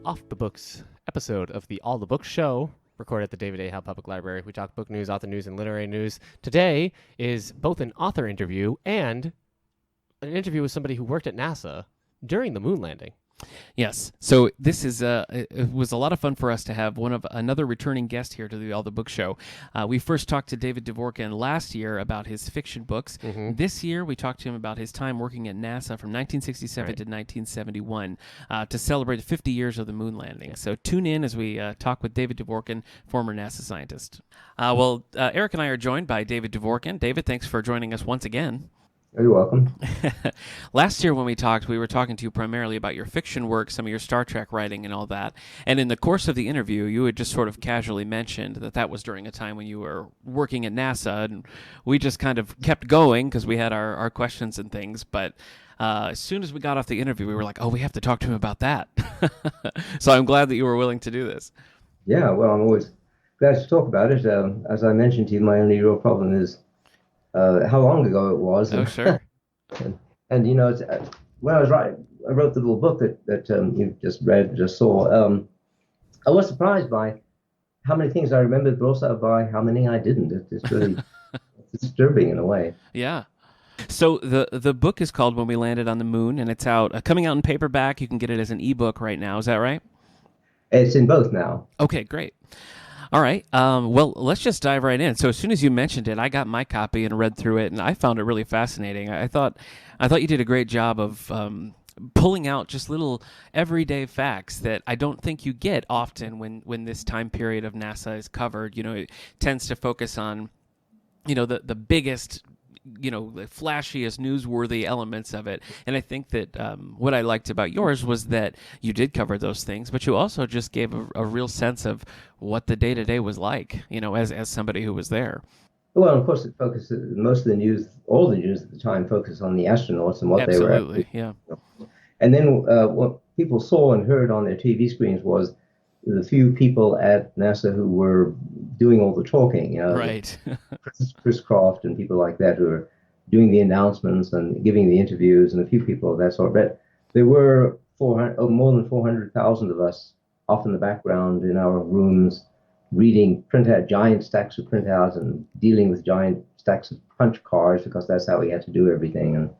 Off the Books episode of the All the Books show, recorded at the David A. Howe Public Library. We talk book news, author news, and literary news. Today is both an author interview and an interview with somebody who worked at NASA during the moon landing. Yes. So this is it was a lot of fun for us to have another returning guest here to the All the Book Show. We first talked to David Dvorkin last year about his fiction books. Mm-hmm. This year we talked to him about his time working at NASA from 1967 to 1971 to celebrate 50 years of the moon landing. So tune in as we talk with David Dvorkin, former NASA scientist. Eric and I are joined by David Dvorkin. David, thanks for joining us once again. You're welcome. Last year when we talked, we were talking to you primarily about your fiction work, some of your Star Trek writing and all that. And in the course of the interview, you had just sort of casually mentioned that was during a time when you were working at NASA. And we just kind of kept going because we had our questions and things. But as soon as we got off the interview, we were like, oh, we have to talk to him about that. So I'm glad that you were willing to do this. Yeah, well, I'm always glad to talk about it. As I mentioned to you, my only real problem is how long ago it was. Oh, sure. and you know, when I wrote the little book that you just read, just saw. I was surprised by how many things I remembered, but also by how many I didn't. It's really disturbing in a way. Yeah. So the book is called When We Landed on the Moon, and it's coming out in paperback. You can get it as an ebook right now. Is that right? It's in both now. Okay, great. All right. Well, let's just dive right in. So as soon as you mentioned it, I got my copy and read through it, and I found it really fascinating. I thought you did a great job of pulling out just little everyday facts that I don't think you get often when this time period of NASA is covered. You know, it tends to focus on, you know, the biggest, you know, the flashiest, newsworthy elements of it. And I think that what I liked about yours was that you did cover those things, but you also just gave a real sense of what the day-to-day was like, you know, as somebody who was there. Well, of course, it focuses, most of the news, all the news at the time focused on the astronauts and what they were. Absolutely, yeah. And then what people saw and heard on their TV screens was the few people at NASA who were doing all the talking, you know, right. Chris Croft and people like that who were doing the announcements and giving the interviews, and a few people of that sort. But there were more than 400,000 of us off in the background in our rooms, reading giant stacks of printouts and dealing with giant stacks of punch cards, because that's how we had to do everything, and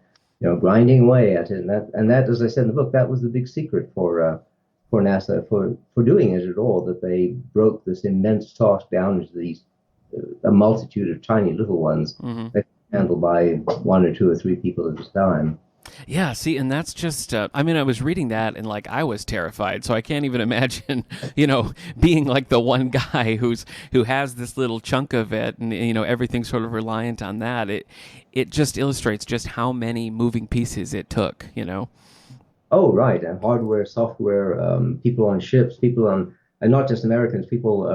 you know, grinding away at it. And that, as I said in the book, that was the big secret for NASA for doing it at all, that they broke this immense task down into these a multitude of tiny little ones that handled by one or two or three people at a time. Yeah, see, and that's just, I mean, I was reading that and like I was terrified, so I can't even imagine, you know, being like the one guy who has this little chunk of it, and you know, everything's sort of reliant on that. It just illustrates just how many moving pieces it took, you know. Oh, right. And hardware, software, people on ships, and not just Americans, people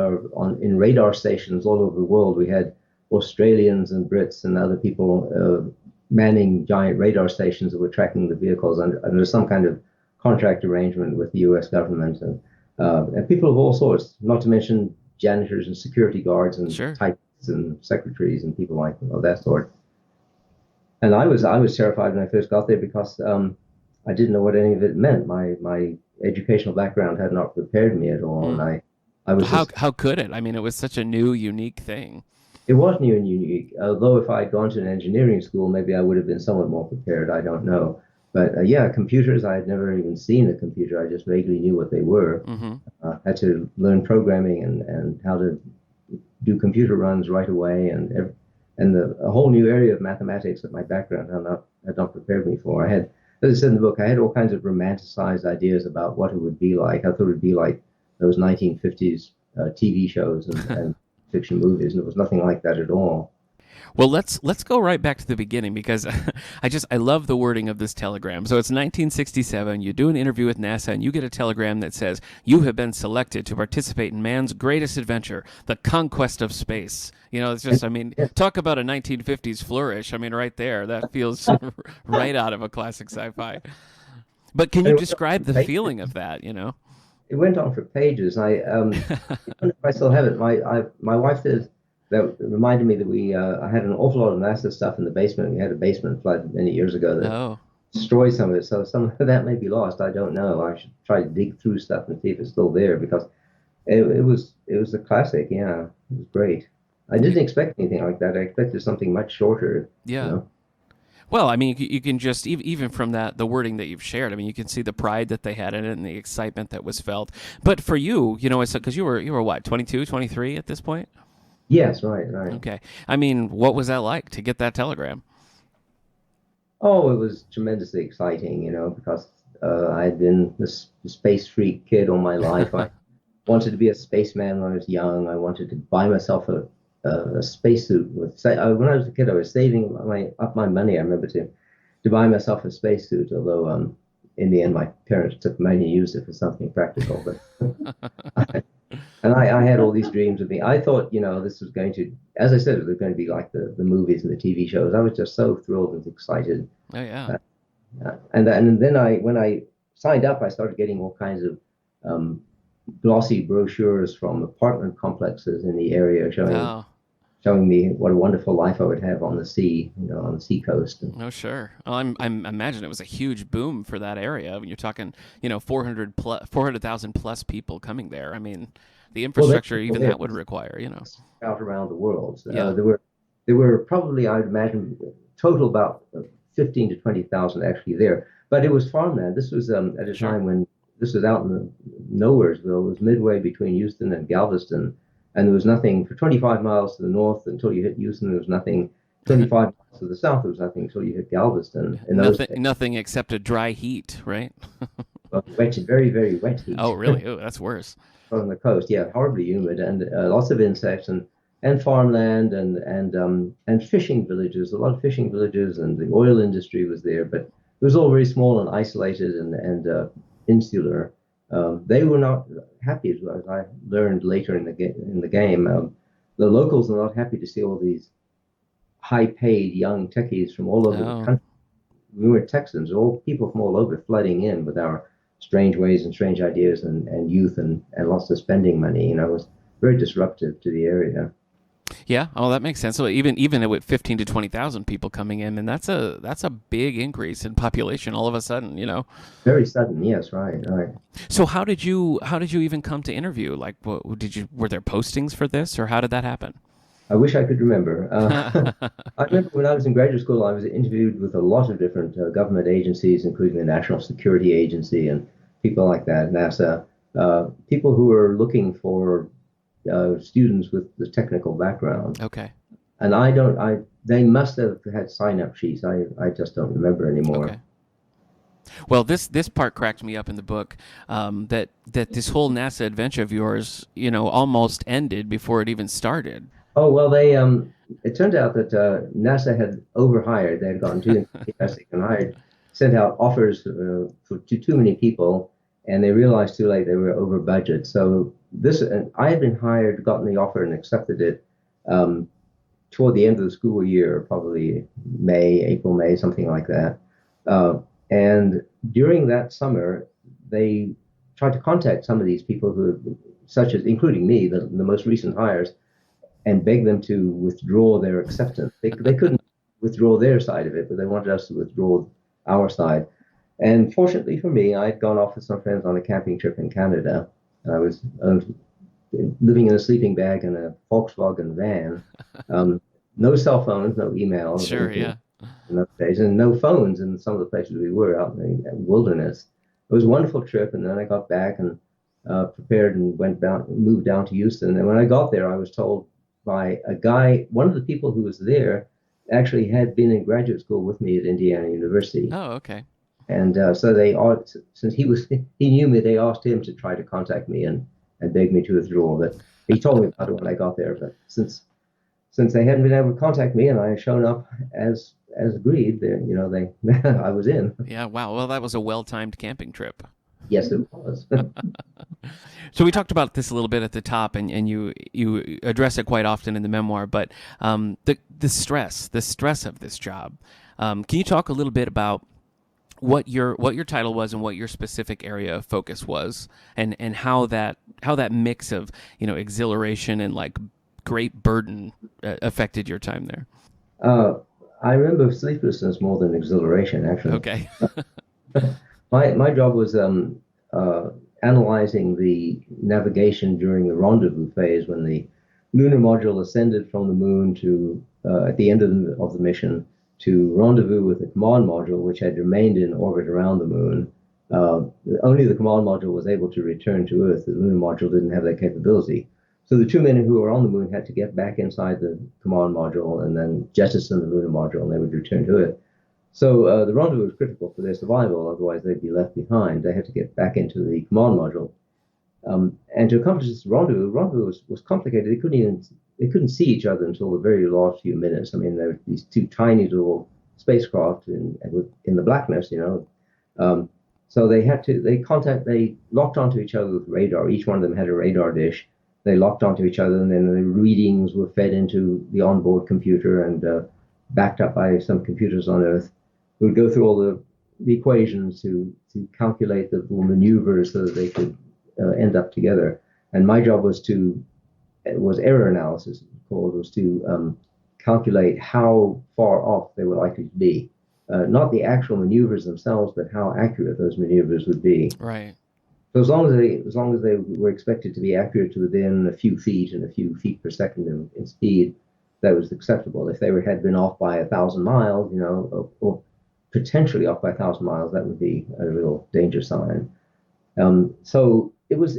in radar stations all over the world. We had Australians and Brits and other people manning giant radar stations that were tracking the vehicles under some kind of contract arrangement with the U.S. government. And people of all sorts, not to mention janitors and security guards and Sure. typists and secretaries and people of that sort. And I was terrified when I first got there because I didn't know what any of it meant. My educational background had not prepared me at all, and I was how could it? I mean, it was such a new, unique thing. It was new and unique. Although if I had gone to an engineering school, maybe I would have been somewhat more prepared. I don't know. But yeah, computers, I had never even seen a computer. I just vaguely knew what they were. Had to learn programming and how to do computer runs right away, and a whole new area of mathematics that my background had not prepared me for. As I said in the book, I had all kinds of romanticized ideas about what it would be like. I thought it would be like those 1950s TV shows and fiction movies, and it was nothing like that at all. Well, let's go right back to the beginning, because I love the wording of this telegram. So it's 1967. You do an interview with NASA, and you get a telegram that says you have been selected to participate in man's greatest adventure, the conquest of space. You know, it's just, I mean, talk about a 1950s flourish. I mean, right there, that feels right out of a classic sci-fi. But can you describe the feeling of that? You know, it went on for pages. I don't know if I still have it. My wife did. That reminded me that I had an awful lot of NASA stuff in the basement. We had a basement flood many years ago that destroy some of it. So some of that may be lost. I don't know. I should try to dig through stuff and see if it's still there because it was a classic. Yeah, it was great. I didn't expect anything like that. I expected something much shorter. You Yeah. know. Well, I mean, you can just even from that the wording that you've shared. I mean, you can see the pride that they had in it and the excitement that was felt. But for you, it's because you were what 22, 23 at this point. Yes, right, right. Okay. I mean, what was that like to get that telegram? Oh, it was tremendously exciting, because I had been this space freak kid all my life. I wanted to be a spaceman when I was young. I wanted to buy myself a spacesuit. When I was a kid, I was saving my money. I remember to buy myself a spacesuit. Although in the end, my parents took money and used it for something practical. But and I had all these dreams of me. I thought, this was going to, as I said, it was going to be like the movies and the TV shows. I was just so thrilled and excited. Oh yeah. Uh, and then when I signed up, I started getting all kinds of um, glossy brochures from apartment complexes in the area Oh, showing me what a wonderful life I would have on the sea, on the sea coast. And no, sure. Well, I'm imagine it was a huge boom for that area. When you're talking, 400,000 plus people coming there. I mean, the well, infrastructure even that would require. out around the world. Yeah, There were probably, I would imagine, total about 15 to 20,000 actually there. But it was farmland. This was at a sure. time when this was out in the Nowheresville. It was midway between Houston and Galveston, and there was nothing for 25 miles to the north until you hit Houston. There was nothing. 25 miles to the south, there was nothing until you hit Galveston. In those Nothing, days, nothing except a dry heat, right? wet, very, very wet Oh, heat. really? Oh, that's worse. On the coast. Yeah, horribly humid and lots of insects and farmland and fishing villages. A lot of fishing villages and the oil industry was there, but it was all very small and isolated and insular. They were not happy, as I learned later in the game. The locals are not happy to see all these high-paid young techies from all over the Oh, country. We were Texans, all people from all over flooding in with our strange ways and strange ideas and youth and lots of spending money. It was very disruptive to the area. yeah. Oh, that makes sense. So even with 15 to 20,000 people coming in, and that's a big increase in population all of a sudden. Very sudden, yes, right, right. So how did you even come to interview? Like, were there postings for this, or how did that happen? I wish I could remember. I remember when I was in graduate school, I was interviewed with a lot of different government agencies, including the National Security Agency and people like that, NASA, people who were looking for students with the technical background. Okay. And they must have had sign-up sheets. I just don't remember anymore. Okay. Well, this part cracked me up in the book, that this whole NASA adventure of yours, almost ended before it even started. Oh, well, it turned out that NASA had overhired. They had gotten too enthusiastic and hired, sent out offers to too many people, and they realized too late they were over budget. So and I had been hired, gotten the offer, and accepted it um, toward the end of the school year, probably April, May, something like that. Uh, and during that summer, they tried to contact some of these people such as, including me, the most recent hires, and beg them to withdraw their acceptance. They couldn't withdraw their side of it, but they wanted us to withdraw our side. And fortunately for me, I'd gone off with some friends on a camping trip in Canada. I was living in a sleeping bag in a Volkswagen van. Um, no cell phones, no email, Sure. anything Yeah. in those days, and no phones in some of the places we were out in the wilderness. It was a wonderful trip, and then I got back and prepared and moved down to Houston. And when I got there, I was told by a guy, one of the people who was there, actually had been in graduate school with me at Indiana University. Oh, okay. And so since he knew me, they asked him to try to contact me and beg me to withdraw. But he told me about it when I got there. But since they hadn't been able to contact me and I had shown up as agreed, they I was in. Yeah. Wow. Well, that was a well-timed camping trip. Yes, it was. So we talked about this a little bit at the top, and you address it quite often in the memoir. But the stress of this job. Can you talk a little bit about what your title was and what your specific area of focus was, and how that mix of exhilaration and like great burden affected your time there? Uh, I remember sleeplessness more than exhilaration, actually. Okay. My job was uh, analyzing the navigation during the rendezvous phase when the lunar module ascended from the moon to at the end of the mission to rendezvous with the command module, which had remained in orbit around the moon. Uh, Only the command module was able to return to Earth. The lunar module didn't have that capability. So the two men who were on the moon had to get back inside the command module and then jettison the lunar module, and they would return to Earth. So the rendezvous was critical for their survival, otherwise they'd be left behind. They had to get back into the command module. And to accomplish this rendezvous was complicated. They couldn't see each other until the very last few minutes. I mean, there were these two tiny little spacecraft in the blackness, you know. So they locked onto each other with radar. Each one of them had a radar dish. They locked onto each other, and then the readings were fed into the onboard computer and backed up by some computers on Earth. We would go through all the equations to calculate the little maneuvers so that they could end up together. And my job was error analysis, was to calculate how far off they were likely to be. Not the actual maneuvers themselves, but how accurate those maneuvers would be. Right. So as long as they were expected to be accurate to within a few feet and a few feet per second in speed, that was acceptable. If they had been off by 1,000 miles, you know, or potentially off by 1,000 miles, that would be a real danger sign. So it was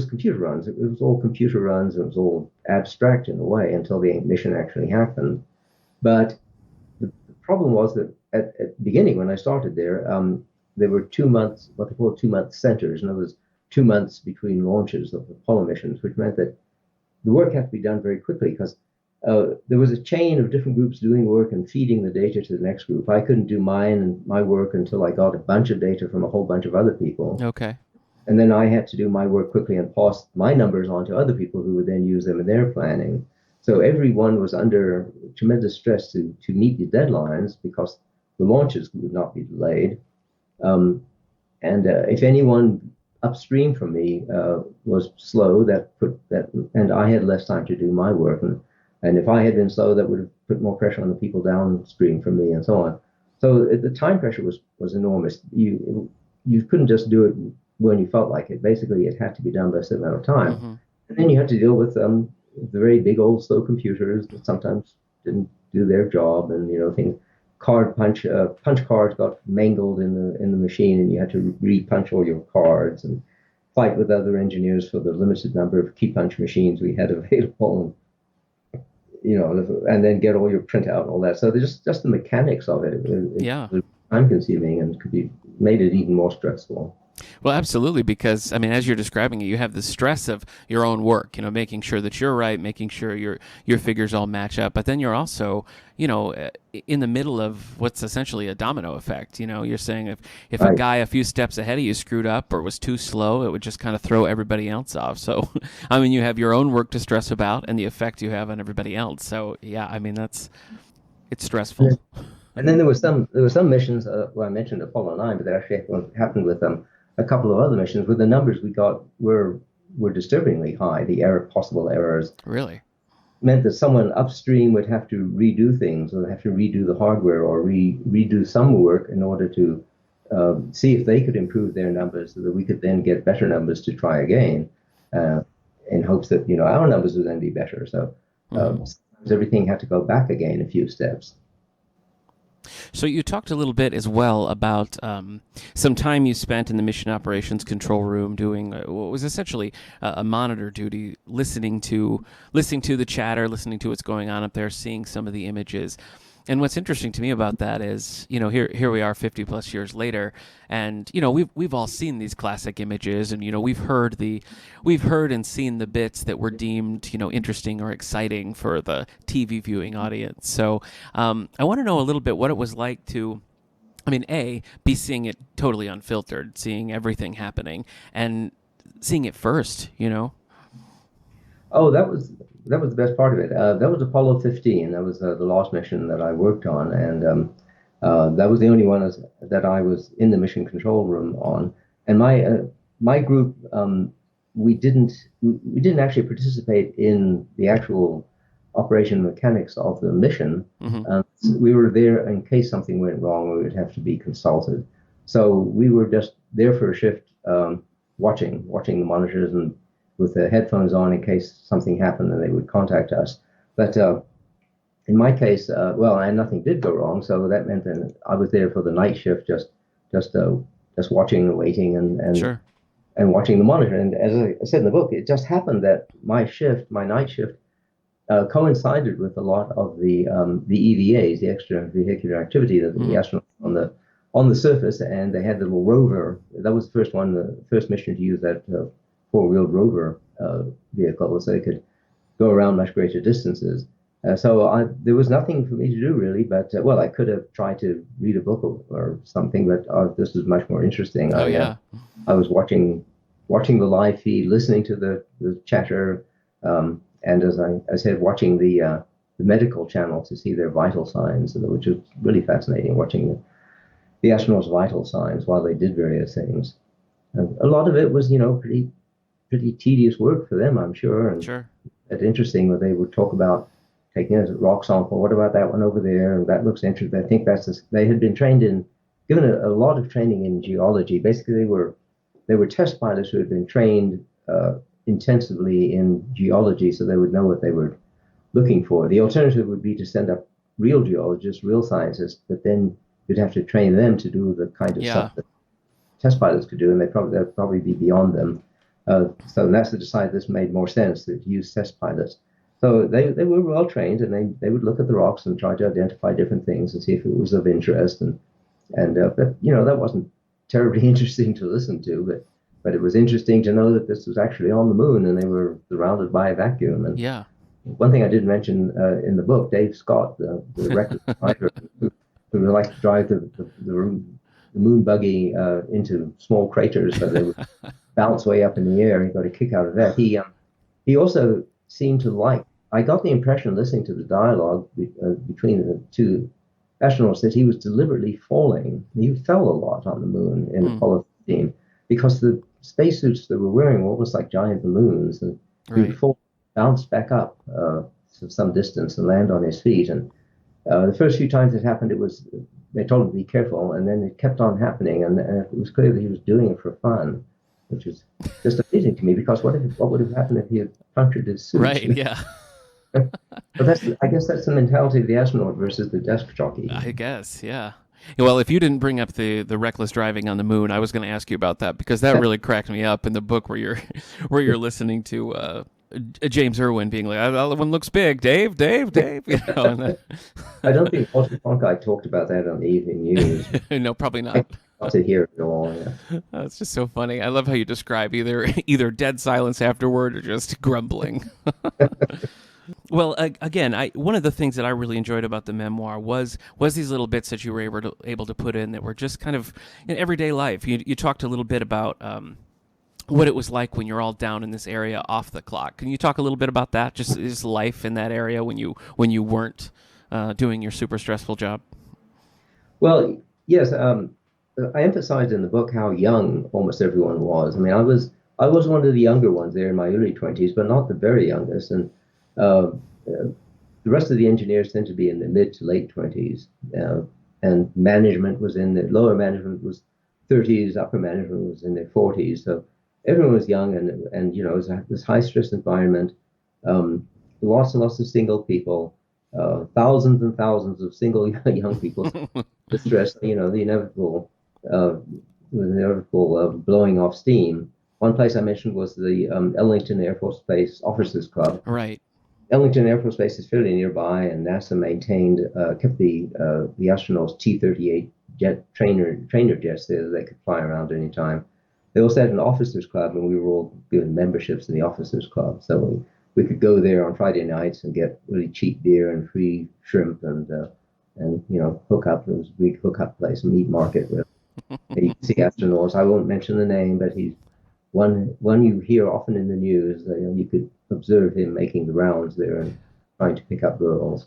computer runs. It was all computer runs. It was all abstract in a way until the mission actually happened. But the problem was that at the beginning, when I started there were 2 months, what they call 2-month centers. In other words, 2 months between launches of Apollo missions, which meant that the work had to be done very quickly because there was a chain of different groups doing work and feeding the data to the next group. I couldn't do my work until I got a bunch of data from a whole bunch of other people. Okay. And then I had to do my work quickly and pass my numbers on to other people who would then use them in their planning. So everyone was under tremendous stress to meet the deadlines because the launches would not be delayed. And if anyone upstream from me was slow, and I had less time to do my work. And if I had been slow, that would have put more pressure on the people downstream from me and so on. So the time pressure was enormous. You couldn't just do it when you felt like it. Basically, it had to be done by a certain amount of time. Mm-hmm. And then you had to deal with the very big old slow computers that sometimes didn't do their job, and you know things. Punch cards got mangled in the machine, and you had to re-punch all your cards and fight with other engineers for the limited number of key punch machines we had available. You know, and then get all your printout and all that. So there's just the mechanics of it. Yeah. It was time consuming and made it even more stressful. Well, absolutely, because I mean, as you're describing it, you have the stress of your own work, you know, making sure that you're right, making sure your figures all match up. But then you're also, you know, in the middle of what's essentially a domino effect. You know, you're saying if Right. a guy a few steps ahead of you screwed up or was too slow, it would just kind of throw everybody else off. So, I mean, you have your own work to stress about and the effect you have on everybody else. So, yeah, I mean, it's stressful. Yeah. And then there were some missions. Well, I mentioned Apollo 9, but that actually happened with a couple of other missions where the numbers we got were disturbingly high. The possible errors Really? meant that someone upstream would have to redo things, or have to redo the hardware, or redo some work in order to see if they could improve their numbers, so that we could then get better numbers to try again, in hopes that our numbers would then be better. So sometimes everything had to go back again a few steps. So you talked a little bit as well about some time you spent in the mission operations control room doing what was essentially a monitor duty, listening to the chatter, listening to what's going on up there, seeing some of the images. And what's interesting to me about that is, here we are 50 plus years later, and we've all seen these classic images, and we've heard and seen the bits that were deemed interesting or exciting for the TV viewing audience. So I want to know a little bit what it was like to, be seeing it totally unfiltered, seeing everything happening, and seeing it first. Oh, that was the best part of it. That was Apollo 15. That was the last mission that I worked on, and that was the only one that I was in the mission control room on. And my group, we didn't actually participate in the actual operation mechanics of the mission. Mm-hmm. we were there in case something went wrong, we would have to be consulted. So we were just there for a shift, watching the monitors and with the headphones on in case something happened, and they would contact us. But in my case, well, and nothing did go wrong, so that meant that I was there for the night shift, just just watching and waiting Sure. and watching the monitor. And as I said in the book, it just happened that my night shift, coincided with a lot of the EVAs, the extravehicular activity that the astronauts on the surface, and they had the little rover. That was the first one, the first mission to use that four-wheeled rover vehicle, so they could go around much greater distances. There was nothing for me to do really, but well, I could have tried to read a book or something, but this was much more interesting. Oh, yeah. I was watching the live feed, listening to the chatter, and as I said, watching the medical channel to see their vital signs, which was really fascinating, watching the astronauts' vital signs while they did various things. And a lot of it was, pretty tedious work for them, I'm sure. And Sure. it's interesting that they would talk about taking a rock sample. What about that one over there? And that looks interesting. I think they had been given a lot of training in geology. Basically, they were test pilots who had been trained intensively in geology, so they would know what they were looking for. The alternative would be to send up real geologists, real scientists, but then you'd have to train them to do the kind of stuff that test pilots could do, and they'd probably be beyond them. So NASA decided this made more sense to use test pilots. So they were well trained, and they would look at the rocks and try to identify different things and see if it was of interest. But that wasn't terribly interesting to listen to, but it was interesting to know that this was actually on the moon and they were surrounded by a vacuum. And Yeah. one thing I did mention in the book, Dave Scott, the reckless driver, who would like to drive the moon buggy into small craters so they would bounce way up in the air. He got a kick out of that. He also seemed to like. I got the impression listening to the dialogue between the two astronauts that he was deliberately falling. He fell a lot on the moon in Apollo 15 because the spacesuits they were wearing were almost like giant balloons, and he would fall, bounce back up some distance and land on his feet. And the first few times it happened, they told him to be careful, and then it kept on happening, and it was clear that he was doing it for fun, which is just amazing to me, because what would have happened if he had punctured his suit? Right, yeah. But I guess that's the mentality of the astronaut versus the desk jockey. I guess, yeah. Well, if you didn't bring up the reckless driving on the moon, I was going to ask you about that, because that really cracked me up in the book where you're listening to James Irwin being like, "That one looks big, Dave." And I don't think Walter Cronkite talked about that on the evening news. No, probably not. Not to hear it all. Yeah. That's just so funny. I love how you describe either dead silence afterward or just grumbling. Well, again, one of the things that I really enjoyed about the memoir was these little bits that you were able to put in that were just kind of in everyday life. You talked a little bit about what it was like when you're all down in this area off the clock. Can you talk a little bit about that? Just life in that area when you weren't doing your super stressful job? Well, yes. I emphasized in the book how young almost everyone was. I mean, I was one of the younger ones there in my early 20s, but not the very youngest. And the rest of the engineers tend to be in the mid to late 20s, and management was in the lower management was 30s, upper management was in their 40s. So everyone was young, and it was this high stress environment, lots and lots of single people, thousands and thousands of single young people, the stress, the inevitable blowing off steam. One place I mentioned was the Ellington Air Force Base Officers Club. Right. Ellington Air Force Base is fairly nearby, and NASA kept the astronauts T-38 trainer jets there that they could fly around any time. They also had an officers club, and we were all given memberships in the officers club, so we could go there on Friday nights and get really cheap beer and free shrimp and hook up. It was a big hookup place, a meat market with sea astronauts. I won't mention the name, but he's one you hear often in the news. You could observe him making the rounds there and trying to pick up girls.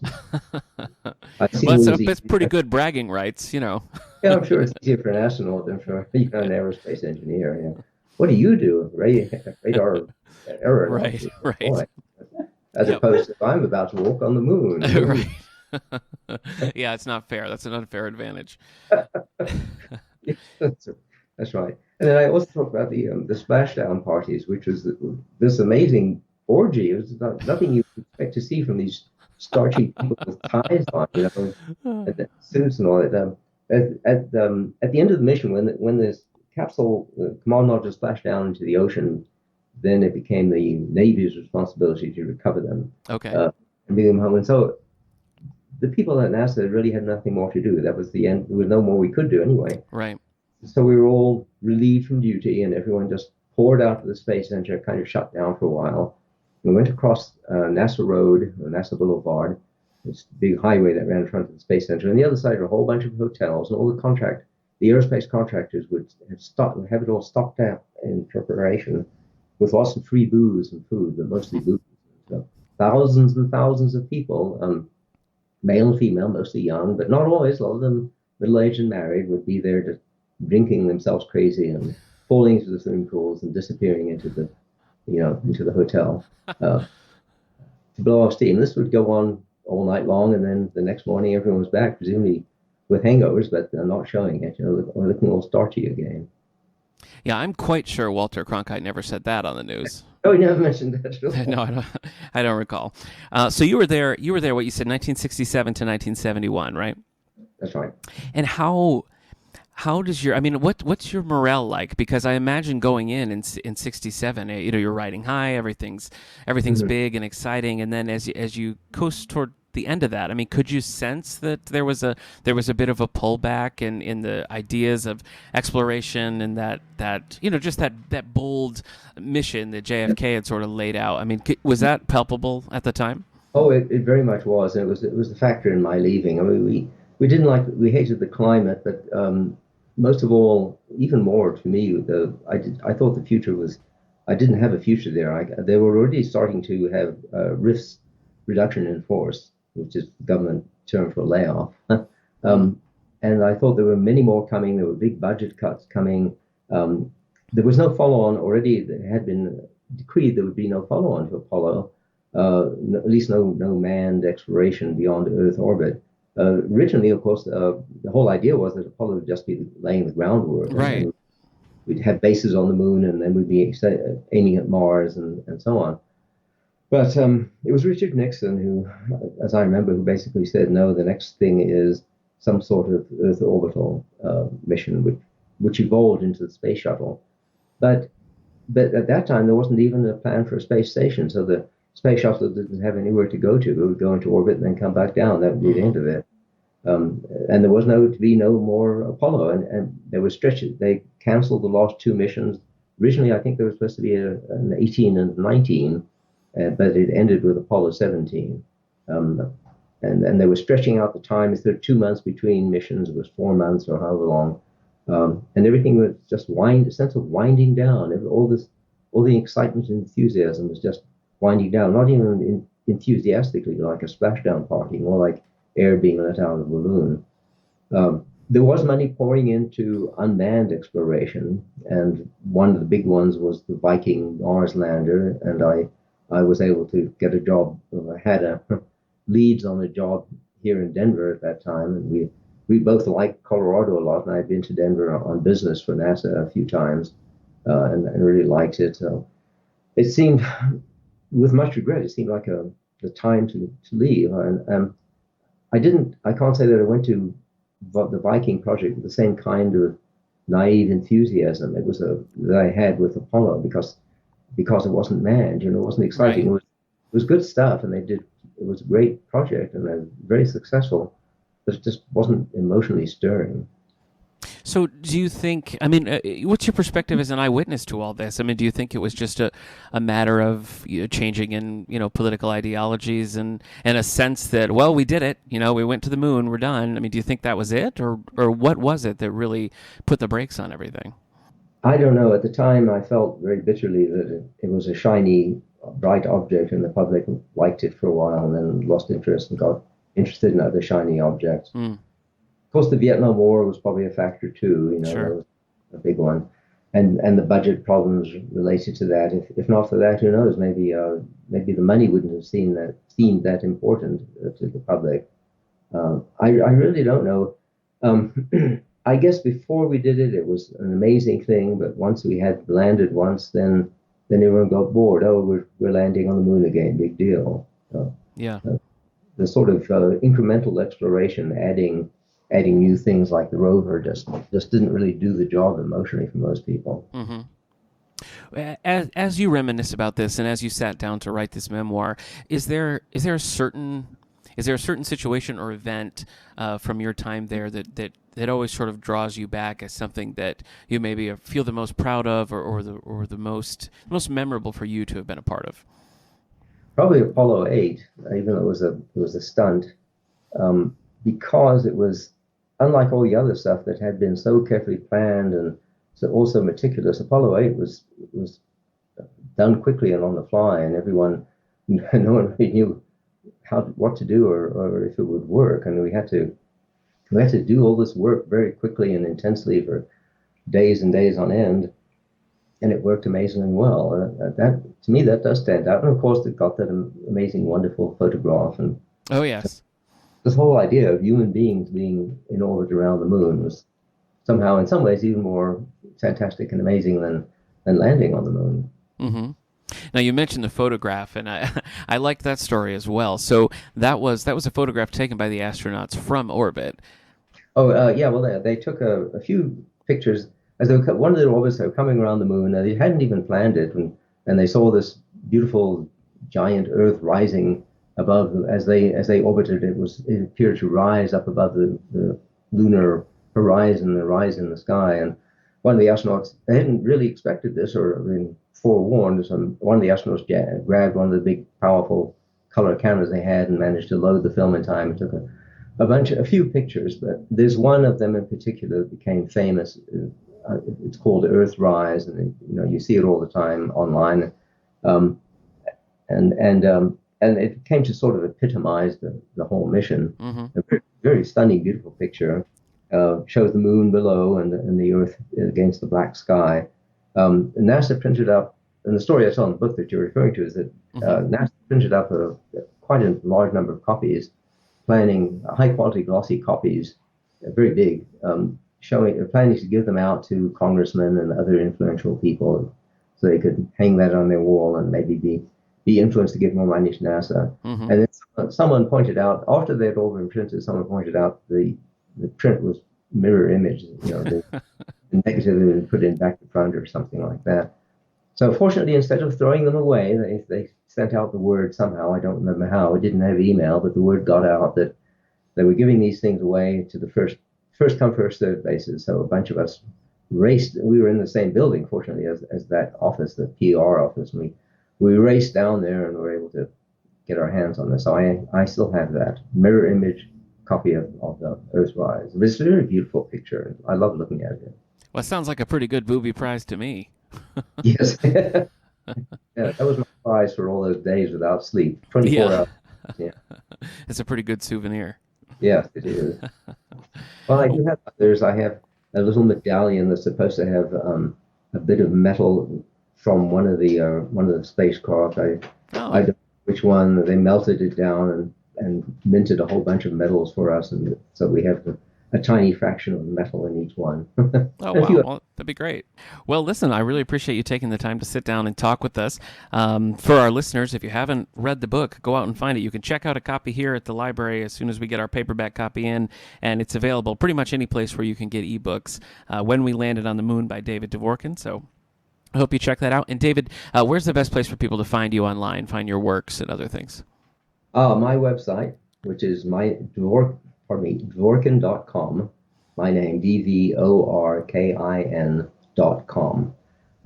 That's pretty good bragging rights, Yeah, I'm sure it's easier for an astronaut than for an aerospace engineer. Yeah. What do you do? Radar error. Right. As opposed to if I'm about to walk on the moon. Right. Yeah, it's not fair. That's an unfair advantage. that's, that's right. And then I also talked about the splashdown parties, which was this amazing orgy. It was nothing you would expect to see from these starchy people with ties on, and the suits and all that. At the end of the mission, when this capsule, the command module splashed down into the ocean, then it became the Navy's responsibility to recover them Okay. uh, and bring them home. And so the people at NASA really had nothing more to do. That was the end. There was no more we could do anyway. Right. So we were all relieved from duty, and everyone just poured out to the Space Center, kind of shut down for a while. We went across NASA Road, or NASA Boulevard, this big highway that ran in front of the Space Center. And the other side were a whole bunch of hotels, and all the aerospace contractors would have it all stocked out in preparation with lots of free booze and food, but mostly booze. So thousands and thousands of people, male and female, mostly young, but not always. A lot of them middle-aged and married would be there just drinking themselves crazy and falling into the swimming pools and disappearing into the hotel to blow off steam. This would go on all night long, and then the next morning everyone was back, presumably with hangovers, but not showing it. Looking all starchy again. Yeah, I'm quite sure Walter Cronkite never said that on the news. Oh, you never mentioned that. No, I don't recall. So you were there. You were there. What you said, 1967 to 1971, right? That's right. And how does your? I mean, what's your morale like? Because I imagine going in 67, you're riding high. Everything's big and exciting, and then as you coast toward the end of that, I mean, could you sense that there was a bit of a pullback in the ideas of exploration and that just that bold mission that JFK had sort of laid out? I mean, was that palpable at the time? Oh, it very much was, and it was a factor in my leaving. I mean, we hated the climate, but most of all, even more to me, I thought the future was. I didn't have a future there. They were already starting to have RIFs, reduction in force, which is the government term for layoff. And I thought there were many more coming. There were big budget cuts coming. There was no follow-on already. There had been decreed there would be no follow-on to Apollo, at least no manned exploration beyond Earth orbit. Originally, of course, the whole idea was that Apollo would just be laying the groundwork. Right. And we'd have bases on the moon, and then we'd be aiming at Mars and so on. But it was Richard Nixon who, as I remember, who basically said, no, the next thing is some sort of Earth orbital mission, which evolved into the space shuttle. But at that time, there wasn't even a plan for a space station, so the space shuttle didn't have anywhere to go to. It would go into orbit and then come back down. That would be the end of it. And there was to be no more Apollo, and there were stretches. They canceled the last two missions. Originally, I think there was supposed to be an 18 and 19, but it ended with Apollo 17. And they were stretching out the time. Instead of 2 months between missions, it was 4 months or however long. And everything was just a sense of winding down. All the excitement and enthusiasm was just winding down, not even enthusiastically like a splashdown party, more like air being let out of a balloon. There was money pouring into unmanned exploration, and one of the big ones was the Viking Mars lander, and I was able to get a job. I had leads on a job here in Denver at that time, and we both liked Colorado a lot, and I'd been to Denver on business for NASA a few times, and really liked it. So it seemed, with much regret, it seemed like the time to leave. And I can't say that I went to the Viking project with the same kind of naive enthusiasm that I had with Apollo because it wasn't manned, it wasn't exciting. Right. It was good stuff, and it was a great project and very successful, but it just wasn't emotionally stirring. So do you think, I mean, what's your perspective as an eyewitness to all this? I mean, do you think it was just a matter of changing in, political ideologies and a sense that, well, we did it, we went to the moon, we're done. I mean, do you think that was it, or what was it that really put the brakes on everything? I don't know. At the time, I felt very bitterly that it was a shiny, bright object, and the public liked it for a while and then lost interest and got interested in other shiny objects. Of course, the Vietnam War was probably a factor too. Sure. That was a big one, and the budget problems related to that. If not for that, who knows? Maybe the money wouldn't have seemed that important to the public. I really don't know. I guess before we did it, it was an amazing thing. But once we had landed once, then everyone got bored. Oh, we're landing on the moon again. Big deal. Yeah. The sort of incremental exploration, adding new things like the rover, just didn't really do the job emotionally for most people. Hmm. As you reminisce about this, and as you sat down to write this memoir, is there a certain situation or event from your time there that always sort of draws you back as something that you maybe feel the most proud of, or the most memorable for you to have been a part of? Probably Apollo 8, even though it was a stunt, because it was unlike all the other stuff that had been so carefully planned and so also meticulous. Apollo 8 was done quickly and on the fly, and everyone, no one really knew what to do or if it would work, and we had to do all this work very quickly and intensely for days and days on end, and it worked amazingly well. That to me that does stand out, and of course it got that amazing, wonderful photograph, and Oh yes. this whole idea of human beings being in orbit around the moon was somehow, in some ways, even more fantastic and amazing than landing on the moon. Hmm. Now you mentioned the photograph, and I I liked that story as well. So that was a photograph taken by the astronauts from orbit. Oh, yeah. Well, they took a few pictures as one of the orbits, they were coming around the moon. They hadn't even planned it, and they saw this beautiful giant Earth rising above them as they orbited. It appeared to rise up above the lunar horizon, the rise in the sky. And one of the astronauts, they hadn't really expected this or been forewarned. So one of the astronauts grabbed one of the big, powerful color cameras they had and managed to load the film in time and took a few pictures, but there's one of them in particular that became famous. It's called Earthrise, and you see it all the time online, um, and it came to sort of epitomize the whole mission. Hmm. A very, very stunning, beautiful picture. Shows the moon below and the Earth against the black sky. NASA printed up, and the story I tell in the book that you're referring to is that Hmm. NASA printed up quite a large number of copies, planning high quality glossy copies, very big, planning to give them out to congressmen and other influential people so they could hang that on their wall and maybe be influenced to give more money to NASA. Hmm. And then someone pointed out, after they'd all been printed, someone pointed out the print was mirror image, the negative had been put in back to front or something like that. So fortunately, instead of throwing them away, they sent out the word somehow. I don't remember how. It didn't have email, but the word got out that they were giving these things away to the first come first served basis. So a bunch of us raced. We were in the same building, fortunately, as that office, the PR office. And we raced down there and were able to get our hands on this. So I still have that mirror image copy of the Earthrise. It's a very beautiful picture. I love looking at it. Well, it sounds like a pretty good booby prize to me. Yes. Yeah, that was my prize for all those days without sleep. 24 Yeah. hours. Yeah. It's a pretty good souvenir. Yes, it is. Well, I do have others. I have a little medallion that's supposed to have a bit of metal from one of the spacecraft. I Oh, don't know which one. They melted it down and minted a whole bunch of metals for us, and so we have a tiny fraction of metal in each one. oh A wow. few. Well, that'd be great. Well, listen, I really appreciate you taking the time to sit down and talk with us. For our listeners, if you haven't read the book, go out and find it. You can check out a copy here at the library as soon as we get our paperback copy in, and it's available pretty much any place where you can get ebooks. When We Landed on the Moon by David Dvorkin. So I hope you check that out. And David, where's the best place for people to find you online, find your works and other things? My website, which is Dvorkin.com, my name, DVORKIN.com.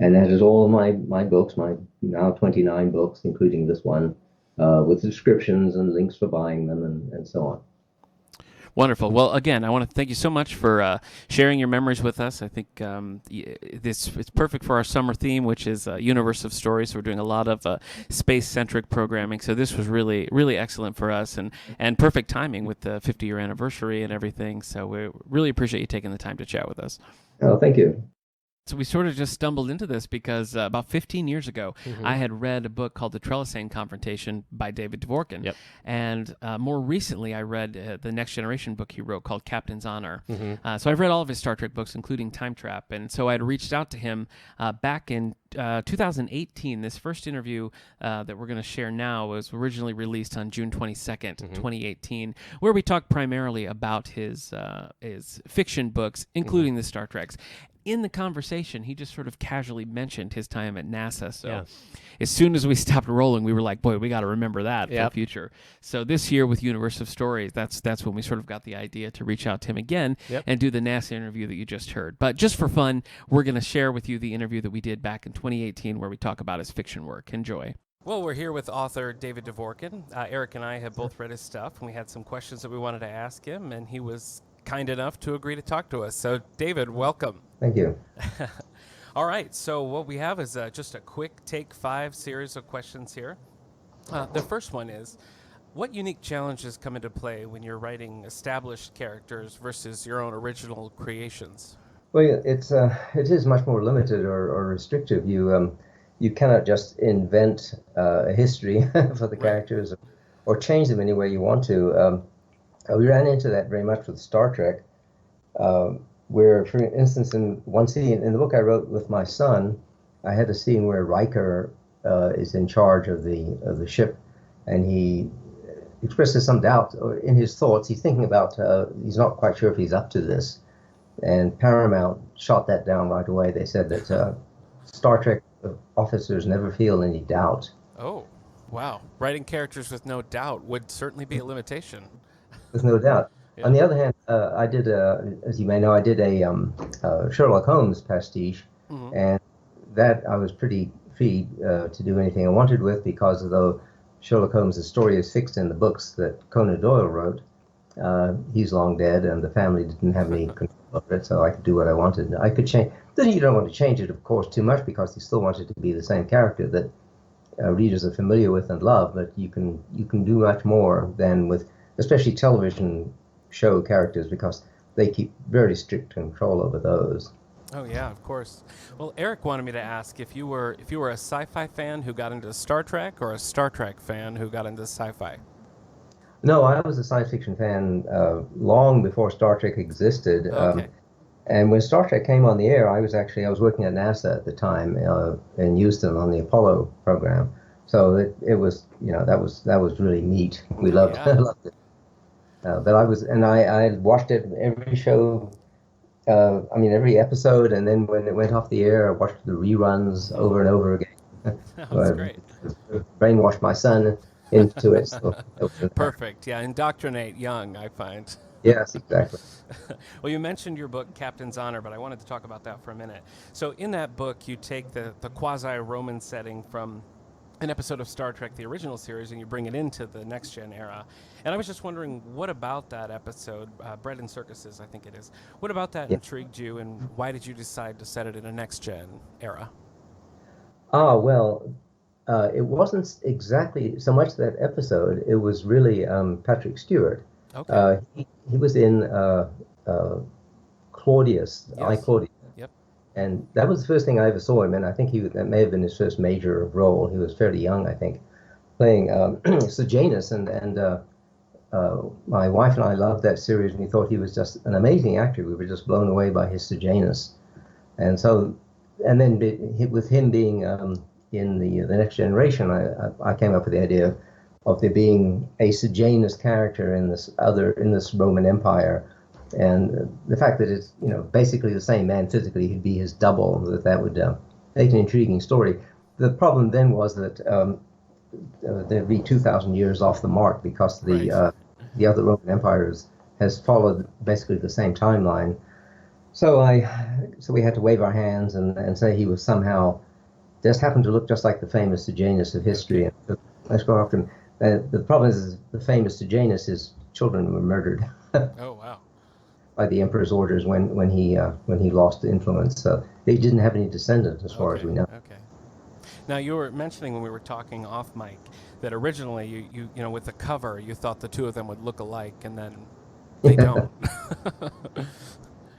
And that is all of my books, my now 29 books, including this one, with descriptions and links for buying them and so on. Wonderful. Well, again, I want to thank you so much for sharing your memories with us. I think it's perfect for our summer theme, which is Universe of Stories. So we're doing a lot of space-centric programming. So this was really, really excellent for us and perfect timing with the 50-year anniversary and everything. So we really appreciate you taking the time to chat with us. Oh, thank you. So we sort of just stumbled into this because about 15 years ago, Mhm. I had read a book called The Trellisane Confrontation by David Dvorkin. Yep. And more recently, I read the Next Generation book he wrote called Captain's Honor. Mhm. So I've read all of his Star Trek books, including Time Trap. And so I had reached out to him back in 2018. This first interview that we're going to share now was originally released on June 22nd, 2018, where we talked primarily about his fiction books, including the Star Treks. In the conversation, he just sort of casually mentioned his time at NASA. So as soon as we stopped rolling, we were like, boy, we got to remember that for the future. So this year with Universe of Stories, that's when we sort of got the idea to reach out to him again and do the NASA interview that you just heard. But just for fun, we're going to share with you the interview that we did back in 2018 where we talk about his fiction work. Enjoy. Well, we're here with author David Dvorkin. Eric and I have both read his stuff, and we had some questions that we wanted to ask him, and he was kind enough to agree to talk to us. So, David, welcome. Thank you. All right, so what we have is just a quick Take 5 series of questions here. The first one is, what unique challenges come into play when you're writing established characters versus your own original creations? Well, it is much more limited or restrictive. You cannot just invent a history for the characters or change them any way you want to. We ran into that very much with Star Trek, where, for instance, in one scene in the book I wrote with my son, I had a scene where Riker is in charge of the ship, and he expresses some doubt in his thoughts. He's thinking about, he's not quite sure if he's up to this. And Paramount shot that down right away. They said that Star Trek officers never feel any doubt. Oh, wow. Writing characters with no doubt would certainly be a limitation. There's no doubt. Yeah. On the other hand, I did, as you may know, I did a Sherlock Holmes pastiche, and that I was pretty free to do anything I wanted with, because although Sherlock Holmes' story is fixed in the books that Conan Doyle wrote, he's long dead, and the family didn't have any control over it, so I could do what I wanted. I could change. Then you don't want to change it, of course, too much, because you still want it to be the same character that readers are familiar with and love. But you can do much more than with, especially television show characters, because they keep very strict control over those. Oh yeah, of course. Well, Eric wanted me to ask if you were a sci-fi fan who got into Star Trek, or a Star Trek fan who got into sci-fi. No, I was a science fiction fan long before Star Trek existed. Okay. And when Star Trek came on the air, I was working at NASA at the time in Houston on the Apollo program. So it was, that was really neat. We loved it. But I watched it every show, every episode, and then when it went off the air, I watched the reruns over and over again. That was great. Brainwashed my son into it. So Perfect. Yeah, indoctrinate young, I find. Yes, exactly. Well, you mentioned your book, Captain's Honor, but I wanted to talk about that for a minute. So in that book, you take the quasi-Roman setting from an episode of Star Trek, the original series, and you bring it into the next-gen era. And I was just wondering, what about that episode, Bread and Circuses, I think it is, what about that intrigued you, and why did you decide to set it in a next-gen era? Well, it wasn't exactly so much that episode. It was really Patrick Stewart. Okay. He was in Claudius, Yes. I, Claudius. Yep. And that was the first thing I ever saw him in. I think that may have been his first major role. He was fairly young, I think, playing Sejanus. And my wife and I loved that series, and we thought he was just an amazing actor. We were just blown away by his Sejanus. And so, and then with him being in the Next Generation, I came up with the idea of there being a Sejanus character in this Roman Empire, and the fact that it's basically the same man physically, he'd be his double. That would make an intriguing story. The problem then was that there'd be 2,000 years off the mark, because the other Roman empires has followed basically the same timeline. So we had to wave our hands and say he was somehow just happened to look just like the famous Sejanus of history. And let's go after him. The problem is the famous Sejanus, his children were murdered. Oh wow! By the emperor's orders when he lost influence. So they didn't have any descendants, as far as we know. Okay. Now you were mentioning when we were talking off mic that originally you with the cover you thought the two of them would look alike, and then they don't.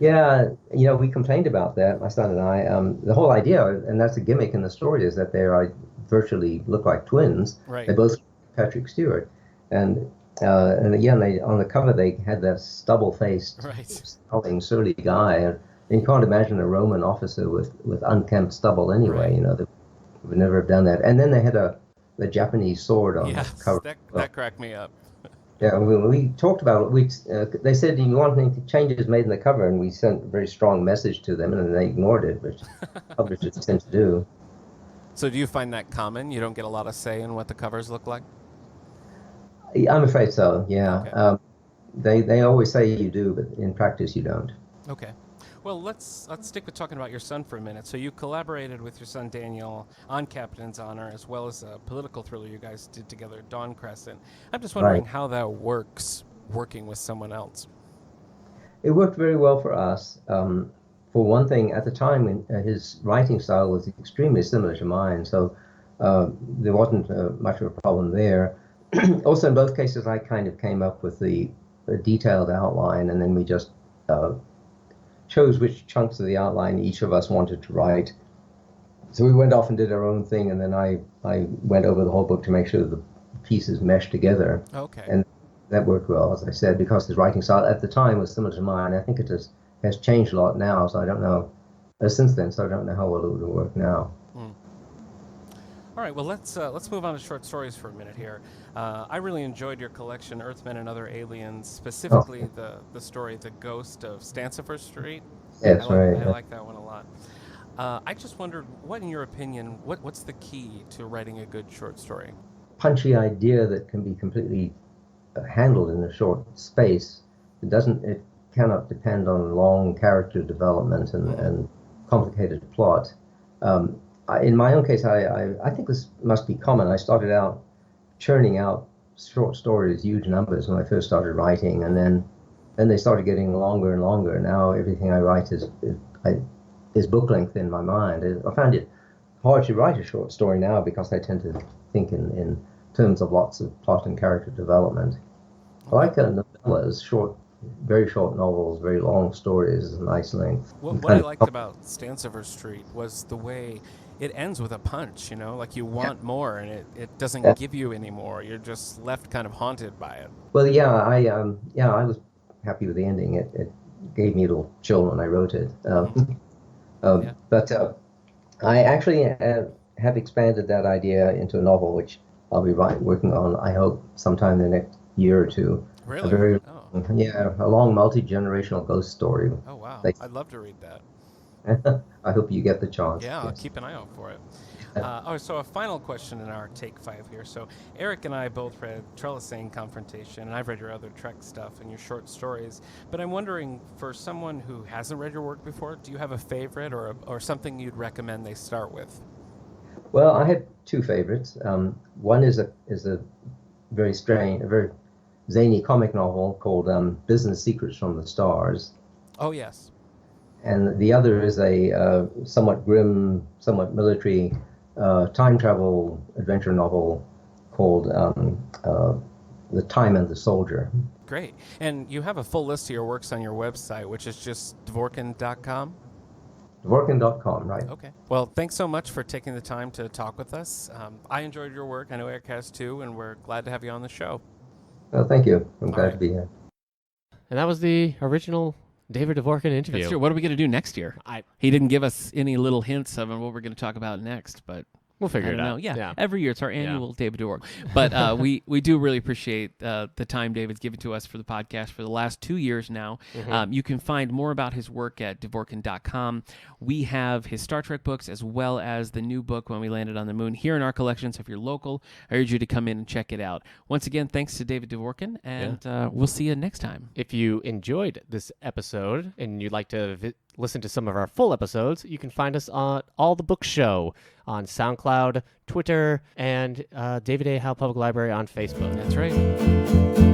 Yeah, we complained about that, my son and I. The whole idea, and that's a gimmick in the story, is that they are virtually look like twins. Right. They both Patrick Stewart, and and again, they on the cover they had that stubble-faced, Right. scowling, surly guy, and you can't imagine a Roman officer with unkempt stubble anyway. Right. They would never have done that. And then they had the Japanese sword on Yes, the cover. that cracked me up. Yeah, we talked about it. They said, "Do you want any changes made in the cover?" And we sent a very strong message to them, and they ignored it, which publishers tend to do. So do you find that common? You don't get a lot of say in what the covers look like? I'm afraid so. Yeah. Okay. They always say you do, but in practice you don't. Okay. Well, let's stick with talking about your son for a minute. So you collaborated with your son Daniel on Captain's Honor, as well as a political thriller you guys did together, Dawn Crescent. I'm just wondering how that works, working with someone else. It worked very well for us. For one thing, at the time, his writing style was extremely similar to mine, so there wasn't much of a problem there. Also, in both cases, I kind of came up with the detailed outline, and then we just chose which chunks of the outline each of us wanted to write. So we went off and did our own thing, and then I went over the whole book to make sure the pieces meshed together. Okay. And that worked well, as I said, because his writing style at the time was similar to mine. I think it has changed a lot now, so I don't know, since then, so I don't know how well it would work now. All right, well, let's move on to short stories for a minute here. I really enjoyed your collection, Earthmen and Other Aliens, specifically the story, The Ghost of Stancifer Street. Yes, right. I like that one a lot. I just wondered, what, in your opinion, what's the key to writing a good short story? Punchy idea that can be completely handled in a short space. It cannot depend on long character development and complicated plot. In my own case, I think this must be common. I started out churning out short stories, huge numbers, when I first started writing, and then they started getting longer and longer. Now everything I write is book length in my mind. I find it hard to write a short story now because I tend to think in terms of lots of plot and character development. I like novellas, very short novels, very long stories, nice length. What I liked about Stancifer Street was the way it ends with a punch, like you want more, and it doesn't give you any more. You're just left kind of haunted by it. Well, I was happy with the ending. It gave me a little chill when I wrote it. But I actually have expanded that idea into a novel, which I'll be working on, I hope, sometime in the next year or two. Really? A long multi-generational ghost story. Oh, wow. I'd love to read that. I hope you get the chance. Yeah, I'll keep an eye out for it. So a final question in our Take 5 here. So Eric and I both read Trellisane Confrontation, and I've read your other Trek stuff and your short stories. But I'm wondering, for someone who hasn't read your work before, do you have a favorite or something you'd recommend they start with? Well, I have two favorites. One is a very strange, a very zany comic novel called Business Secrets from the Stars. Oh, yes. And the other is a somewhat grim, somewhat military time travel adventure novel called The Time and the Soldier. Great. And you have a full list of your works on your website, which is just Dvorkin.com? Dvorkin.com, right. Okay. Well, thanks so much for taking the time to talk with us. I enjoyed your work. I know Eric has too, and we're glad to have you on the show. Well, thank you. I'm glad to be here. And that was the original David Dvorkin interview. That's true. What are we going to do next year? He didn't give us any little hints of what we're going to talk about next, but we'll figure it out. Yeah. Every year it's our annual David Dvorkin. But we do really appreciate the time David's given to us for the podcast for the last 2 years now. You can find more about his work at Dvorkin.com. We have his Star Trek books as well as the new book, When We Landed on the Moon, here in our collection. So if you're local, I urge you to come in and check it out. Once again, thanks to David Dvorkin, and we'll see you next time. If you enjoyed this episode and you'd like to listen to some of our full episodes, you can find us on All the Book Show on SoundCloud, Twitter, and David A. Howe Public Library on Facebook. That's right.